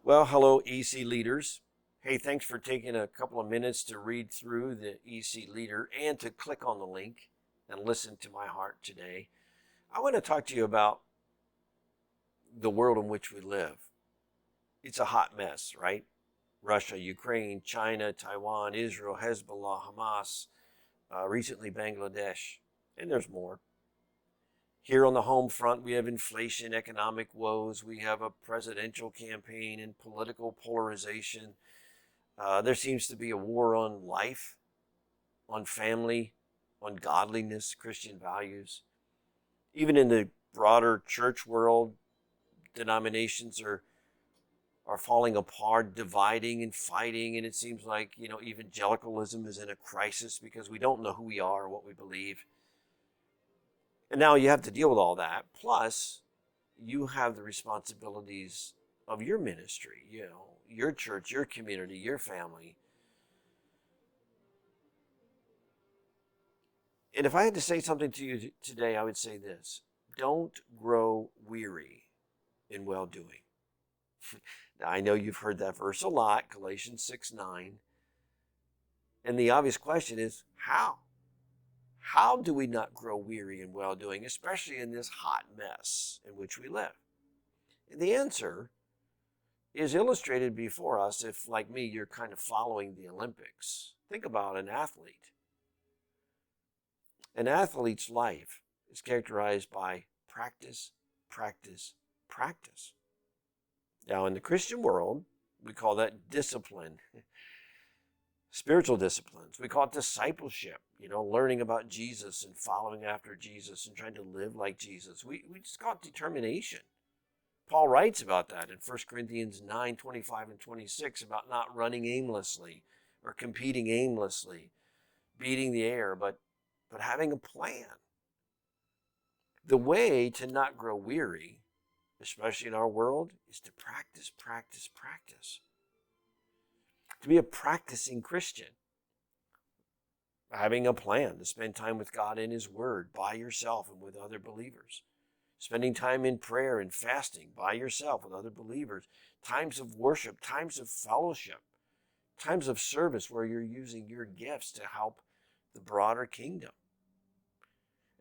Well, hello, EC leaders. Hey, thanks for taking a couple of minutes to read through the EC leader and to click on the link and listen to my heart today. I want to talk to you about the world in which we live. It's a hot mess, right? Russia, Ukraine, China, Taiwan, Israel, Hezbollah, Hamas, recently Bangladesh, and there's more. Here on the home front, we have inflation, economic woes. We have a presidential campaign and political polarization. There seems to be a war on life, on family, on godliness, Christian values. Even in the broader church world, denominations are falling apart, dividing and fighting, and it seems like, evangelicalism is in a crisis because we don't know who we are or what we believe. And now you have to deal with all that. Plus, you have the responsibilities of your ministry, your church, your community, your family. And if I had to say something to you today, I would say this: don't grow weary in well-doing. Now, I know you've heard that verse a lot, Galatians 6:9. And the obvious question is, how? How do we not grow weary in well-doing, especially in this hot mess in which we live? And the answer is illustrated before us if, like me, you're kind of following the Olympics. Think about an athlete. An athlete's life is characterized by practice, practice, practice. Now, in the Christian world, we call that discipline. Spiritual disciplines. We call it discipleship, learning about Jesus and following after Jesus and trying to live like Jesus. We just call it determination. Paul writes about that in 1 Corinthians 9:25 and 26 about not running aimlessly or competing aimlessly, beating the air, but having a plan. The way to not grow weary, especially in our world, is to practice, practice, practice. To be a practicing Christian, having a plan to spend time with God in His Word by yourself and with other believers, spending time in prayer and fasting by yourself with other believers, times of worship, times of fellowship, times of service where you're using your gifts to help the broader kingdom.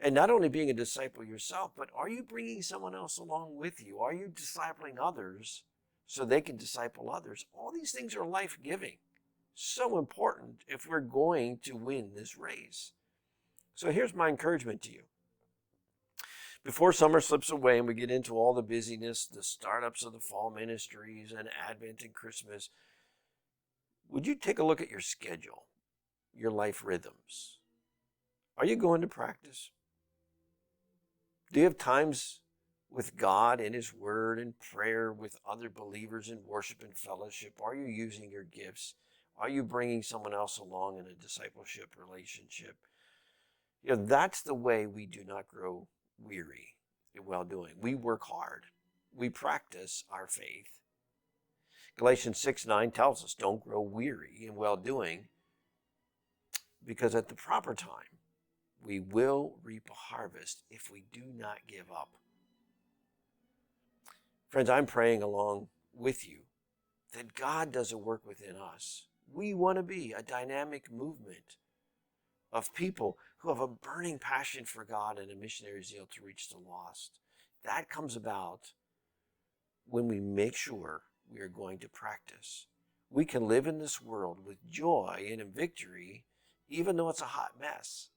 And not only being a disciple yourself, but are you bringing someone else along with you? Are you discipling others so they can disciple others? All these things are life-giving. So important if we're going to win this race. So here's my encouragement to you. Before summer slips away and we get into all the busyness, the startups of the fall ministries and Advent and Christmas, would you take a look at your schedule, your life rhythms? Are you going to practice? Do you have times with God in His Word and prayer with other believers in worship and fellowship? Are you using your gifts? Are you bringing someone else along in a discipleship relationship? That's the way we do not grow weary in well-doing. We work hard. We practice our faith. Galatians 6:9 tells us, don't grow weary in well-doing, because at the proper time, we will reap a harvest if we do not give up. Friends, I'm praying along with you that God does a work within us. We want to be a dynamic movement of people who have a burning passion for God and a missionary zeal to reach the lost. That comes about when we make sure we are going to practice. We can live in this world with joy and in victory, even though it's a hot mess.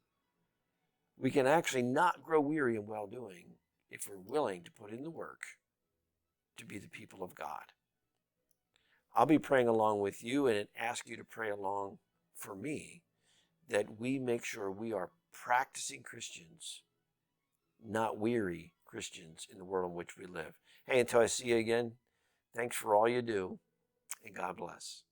We can actually not grow weary in well-doing if we're willing to put in the work to be the people of God. I'll be praying along with you and ask you to pray along for me that we make sure we are practicing Christians, not weary Christians in the world in which we live. Hey, until I see you again, thanks for all you do, and God bless.